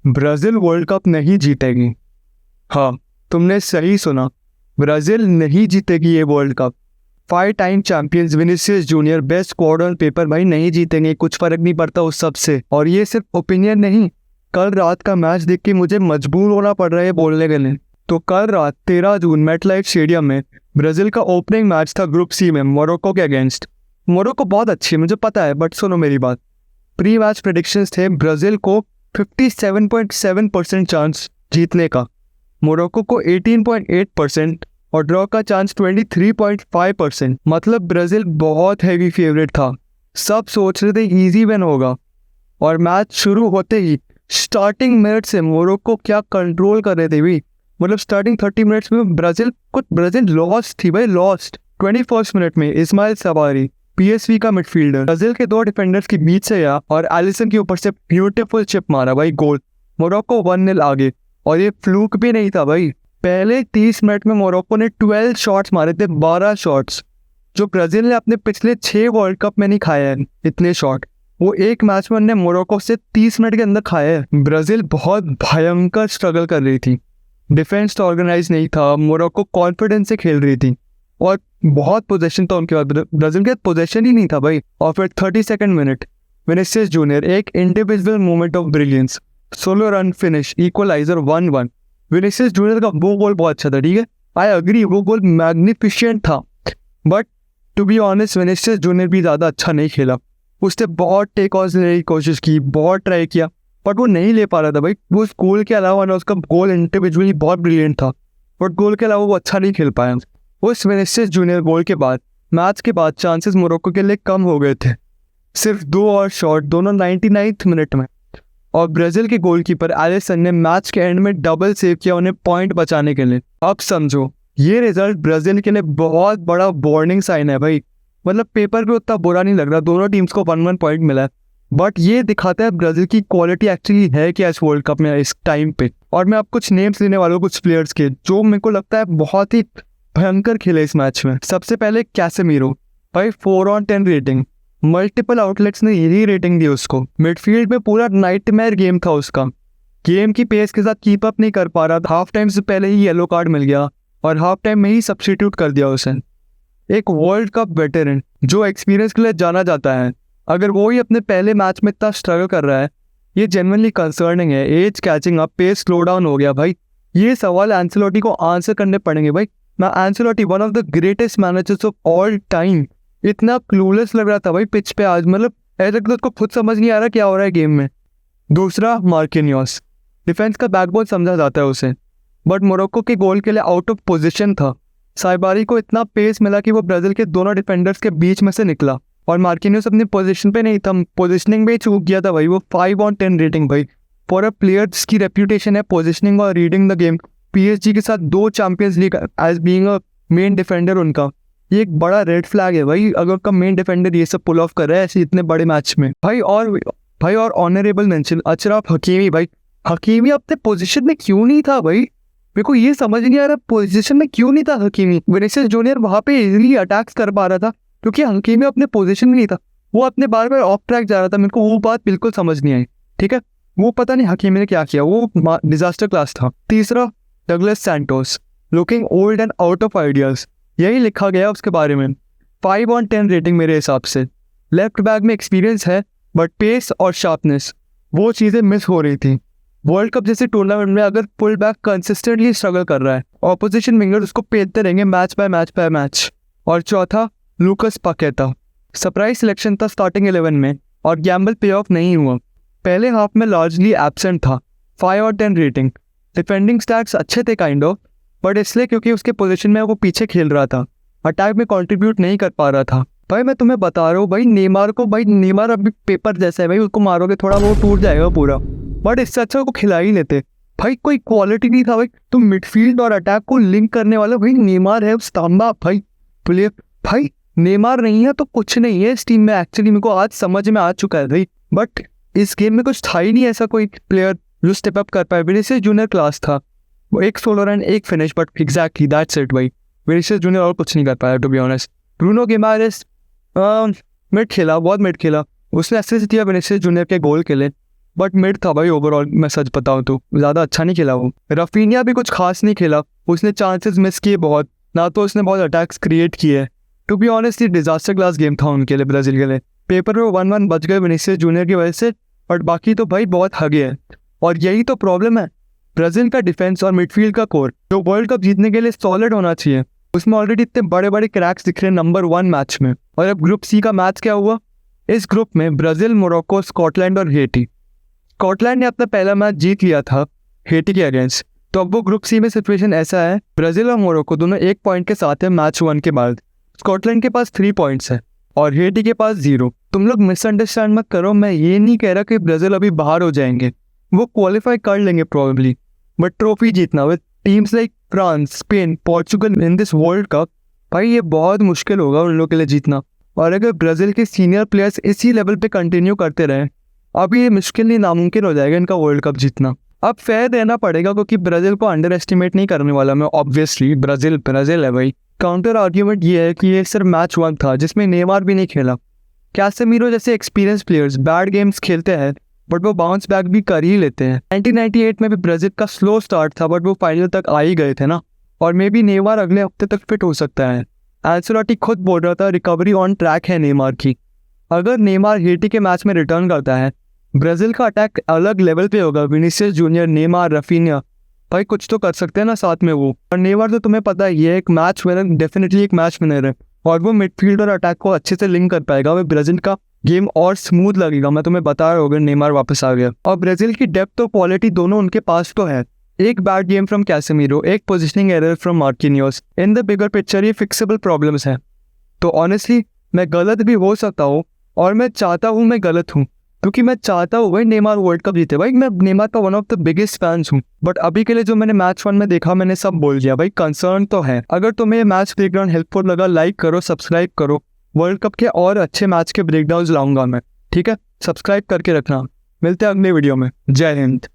Brazil world cup नहीं जीतेगी। हाँ, तुमने सही सुना, ब्राज़ील नहीं जीतेगी ये world cup. 5 time champions Vinicius junior best squad on paper भाई नहीं जीतेंगे, कुछ फर्क नहीं पड़ता उस सब से। और ये सिर्फ ओपिनियन नहीं, कल रात का मैच देख के मुझे मजबूर होना पड़ रहा है बोलने के लिए। तो कल रात 13 जून मेटलाइफ स्टेडियम में ब्राज़ील का ओपनिंग मैच था ग्रुप सी में मोरक्को के अगेंस्ट। मोरक्को बहुत अच्छी है मुझे पता है, बट सुनो मेरी बात। प्री मैच प्रेडिक्शंस थे ब्राज़ील को 57.7% चांस जीतने का, मोरक्को को 18.8% और ड्रॉ का चांस 23.5%। मतलब ब्राज़ील बहुत हैवी फेवरेट था। सब सोच रहे थे इजी विन होगा। और मैच शुरू होते ही स्टार्टिंग मिनट से मोरक्को क्या कंट्रोल कर रहे थे भी। मतलब स्टार्टिंग 30 मिनट्स में ब्राज़ील लॉस्ट थी भाई, लॉस्ट। 21 मिनट में इस्माइल सवारी पीएसवी का मिडफील्डर ब्राज़ील के 2 डिफेंडर्स के बीच से गया और एलिसन के ऊपर से ब्यूटीफुल चिप मारा भाई, गोल। मोरक्को 1-0 आगे। और ये फ्लूक भी नहीं था भाई, पहले 30 मिनट में मोरक्को ने 12 शॉट्स मारे थे, 12 शॉट्स, जो ब्राज़ील ने अपने पिछले 6 वर्ल्ड कप में नहीं खाए हैं इतने शॉट। वो एक मैच में उन्होंने मोरक्को से 30 मिनट के अंदर खाया है। ब्राज़ील बहुत भयंकर स्ट्रगल कर रही थी, डिफेंस तो ऑर्गेनाइज नहीं था, मोरक्को कॉन्फिडेंस से खेल रही थी और बहुत पोजीशन था उनके बाद। ब्राज़ील के पोजीशन ही नहीं था भाई। और फिर 32nd मिनट विनीसियस जूनियर एक individual moment of brilliance, solo run finish, equaliser 1-1। Vinicius junior का वो गोल बहुत अच्छा था, ठीक है, आई अग्री, वो गोल मैग्निफिशिएंट था। But to be honest Vinicius junior भी ज़्यादा अच्छा नहीं खेला। उसने बहुत टेक ऑफ लेने की कोशिश की, बहुत ट्राई किया, बट वो नहीं ले पा रहा था भाई। वो गोल के अलावा ना उसका गोल इंडिविजुअली बहुत ब्रिलियंट था, बट गोल के अलावा वो अच्छा नहीं खेल पाया। उस विनीसियस जूनियर गोल के बाद मैच के बाद चांसेस मोरक्को के लिए कम हो गए थे, सिर्फ 2 और शॉट, दोनों 99th मिनट में। और ब्राज़ील के गोलकीपर एलिसन ने मैच के एंड में डबल सेव किया उन्हें पॉइंट बचाने के लिए। अब समझो, ये रिजल्ट ब्राज़ील के लिए बहुत बड़ा वार्निंग साइन है भाई। मतलब पेपर पे उतना बुरा नहीं लग रहा, दोनों टीम्स को 1-1 पॉइंट मिला है, बट ये दिखाता है ब्राज़ील की क्वालिटी एक्चुअली है क्या इस वर्ल्ड कप में इस टाइम पे। और मैं अब कुछ नेम्स लेने वाला हूँ कुछ प्लेयर्स के जो मेरे को लगता है बहुत ही भयंकर खेले इस मैच में। सबसे पहले कैसेमीरो भाई, 4/10 रेटिंग, मल्टीपल आउटलेट्स ने यही रेटिंग दी उसको। मिडफील्ड में पूरा नाइटमेयर गेम था उसका, गेम की पेस के साथ कीप अप नहीं कर पा रहा था, हाफ टाइम से पहले ही येलो कार्ड मिल गया और हाफ टाइम में ही सब्स्टिट्यूट कर दिया उसे। एक वर्ल्ड कप वेटरन जो एक्सपीरियंस के लिए जाना जाता है, अगर वो ही अपने पहले मैच में इतना स्ट्रगल कर रहा है, ये जेन्युइनली कंसर्निंग है। Age catching up, pace slow down हो गया भाई। ये सवाल एंसेलोटी को आंसर करने पड़ेंगे भाई। मैं Ancelotti one of the greatest managers of all time, इतना क्लूलेस लग रहा था भाई पिच पे आज, मतलब ऐसा लगता उसको खुद समझ नहीं आ रहा क्या हो रहा है गेम में। दूसरा मार्किनियोस, डिफेंस का बैकबोन समझा जाता है उसे, बट मोरक्को के गोल के लिए आउट ऑफ पोजीशन था। साइबारी को इतना पेस मिला कि वो ब्राज़ील के दोनों डिफेंडर्स के बीच में से निकला और मार्किनियोस अपनी पोजीशन पे नहीं था, पोजीशनिंग में ही चूक गया था भाई। वो 5/10 रेटिंग भाई, फॉर अ प्लेयर जिसकी रेप्यूटेशन है पोजीशनिंग और रीडिंग द गेम। पीएसजी के साथ 2 champions league as being a main defender उनका, ये एक बड़ा रेड फ्लैग है भाई अगर उनका मेन डिफेंडर ये सब पुल ऑफ कर रहा है ऐसे इतने बड़े मैच में भाई। और ऑनरेबल मेंशन अशरफ हकीमी भाई, हकीमी अपने पोजीशन में क्यों नहीं था भाई, मेरे को ये समझ नहीं आ रहा पोजीशन में क्यों नहीं था हकीमी। विनीसियस जूनियर वहां पे इजीली अटैक्स कर पा रहा था क्योंकि हकीमी अपने पोजीशन में नहीं था, वो अपने बार बार ऑफ ट्रैक जा रहा था। मेरे को वो बात बिल्कुल समझ नहीं आई, ठीक है, वो पता नहीं हकीमी ने क्या किया, वो डिजास्टर क्लास था। तीसरा Douglas Santos, looking old and out of ideas, यही लिखा गया उसके बारे में। 5/10 रेटिंग मेरे हिसाब से। लेफ्ट बैक में एक्सपीरियंस है बट पेस और शार्पनेस वो चीज़ें मिस हो रही थी। वर्ल्ड कप जैसे टूर्नामेंट में अगर फुल बैक कंसिस्टेंटली स्ट्रगल कर रहा है, ऑपोजिशन विंगर उसको पेलते रहेंगे मैच बाय मैच। और चौथा लूकस पाकेटा, सरप्राइज सिलेक्शन था स्टार्टिंग 11 में और गैम्बल पे ऑफ नहीं हुआ, पहले हाफ में लार्जली एब्सेंट था। 5/10 रेटिंग। डिफेंडिंग स्टैट्स अच्छे थे काइंड ऑफ, बट इसलिए क्योंकि उसके पोजीशन में वो पीछे खेल रहा था, अटैक में कंट्रीब्यूट नहीं कर पा रहा था। भाई मैं तुम्हें बता रहा हूँ भाई, नेमार अभी पेपर जैसा है भाई, उसको मारोगे थोड़ा वो टूट जाएगा पूरा, बट इससे अच्छा वो खिला ही लेते भाई। कोई क्वालिटी नहीं था भाई, तुम मिडफील्ड और अटैक को लिंक करने वाला भाई नेमार है, स्तंभा भाई प्लेयर भाई। नेमार नहीं है तो कुछ नहीं है इस टीम में एक्चुअली, मेरे को आज समझ में आ चुका है भाई। बट इस गेम में कुछ था ही नहीं ऐसा कोई प्लेयर जो स्टेप अप कर पाए। विनीसियस जूनियर क्लास था, वो एक सोलो रन एक finish, but exactly that's it भाई। विनीसियस जूनियर और कुछ नहीं कर पाया to be honest. Bruno Guimaraes mid खेला, बहुत मिड खेला, उसने असिस्ट दिया विनीसियस जूनियर के गोल के लिए, बट मिड था भाई ओवरऑल, मैं सच बताऊँ तो ज़्यादा अच्छा नहीं खेला वो। रफीनिया भी कुछ खास नहीं खेला, उसने चांसेस मिस किए बहुत, ना तो उसने बहुत अटैक्स क्रिएट किए। टू बी ऑनेस्ट ये डिजास्टर क्लास गेम था उनके लिए, ब्राज़ील के लिए। पेपर में 1-1 बच गए विनीसियस जूनियर की वजह से, बट बाकी तो भाई बहुत हगे हैं। और यही तो प्रॉब्लम है, ब्राज़ील का डिफेंस और मिडफील्ड का कोर जो वर्ल्ड कप जीतने के लिए सॉलिड होना चाहिए, उसमें ऑलरेडी इतने बड़े बड़े क्रैक्स दिख रहे हैं नंबर 1 मैच में। और अब ग्रुप सी का मैच क्या हुआ, इस ग्रुप में ब्राज़ील, मोरक्को, स्कॉटलैंड और हेटी। स्कॉटलैंड ने अपना पहला मैच जीत लिया था हेटी के अगेंस्ट, तो अब वो ग्रुप सी में सिचुएशन ऐसा है, ब्राज़ील और मोरक्को दोनों 1 पॉइंट के साथ है मैच 1 के बाद। स्कॉटलैंड के पास 3 पॉइंट्स है और हेटी के पास 0। तुम लोग मिसअंडरस्टैंड मत करो, मैं ये नहीं कह रहा कि ब्राज़ील अभी बाहर हो जाएंगे, वो क्वालिफाई कर लेंगे प्रॉब्ली, बट ट्रॉफी जीतना with teams like France, Spain, Portugal in this world cup, भाई ये बहुत मुश्किल होगा उन लोगों के लिए जीतना। और अगर ब्राज़ील के सीनियर प्लेयर्स इसी लेवल पे कंटिन्यू करते रहें, अभी ये मुश्किल नहीं नामुमकिन हो जाएगा इनका वर्ल्ड कप जीतना। अब फेयर देना पड़ेगा क्योंकि ब्राज़ील को अंडर एस्टिमेट नहीं करने वाला मैं, ऑब्वियसली ब्राज़ील है भाई। काउंटर आर्ग्यूमेंट ये है कि ये सिर्फ मैच 1 था जिसमें नेमार भी नहीं खेला। कैसेमीरो जैसे एक्सपीरियंस प्लेयर्स बैड गेम्स खेलते हैं बट वो बाउंस बैक भी कर ही लेते हैं। 1998 में भी ब्राज़ील का स्लो स्टार्ट था बट वो फाइनल तक आ ही गए थे ना। और मे बी नेमार अगले हफ्ते तक फिट हो सकता है। एंसेलोटी खुद बोल रहा था रिकवरी ऑन ट्रैक है नेमार की। अगर नेमार हेटी के मैच में रिटर्न करता है, ब्राज़ील का अटैक अलग लेवल पे होगा। विनीसियस जूनियर, नेमार, रफीनिया, भाई कुछ तो कर सकते हैं ना साथ में वो। और नेमार तो तुम्हें पता है ये एक मैच विनर, डेफिनेटली एक मैच विनर है और वो मिडफील्ड और अटैक को अच्छे से लिंक कर पाएगा। वो ब्राज़ील का गेम और स्मूथ लगेगा, मैं तुम्हें बता रहा हूँ अगर नेमार वापस आ गया। और ब्राज़ील की डेप्थ और क्वालिटी दोनों उनके पास तो है। एक बैड गेम फ्रॉम कैसेमीरो, एक positioning error from Marquinhos, in the bigger picture ये फिक्सेबल प्रॉब्लम्स हैं। तो ऑनेस्टली मैं गलत भी हो सकता हूँ और मैं चाहता हूँ मैं गलत हूँ, क्योंकि मैं चाहता हूँ भाई नेमार वर्ल्ड कप जीते। भाई मैं नेमार का one of the biggest fans हूँ, बट अभी के लिए जो मैंने मैच 1 में देखा मैंने सब बोल दिया। भाई कंसर्न तो है। अगर तुम्हें ये मैच ब्रेकडाउन हेल्पफुल लगा, लाइक करो, सब्सक्राइब करो। वर्ल्ड कप के और अच्छे मैच के ब्रेकडाउन लाऊंगा मैं, ठीक है? सब्सक्राइब करके रखना। मिलते हैं अगले वीडियो में। जय हिंद।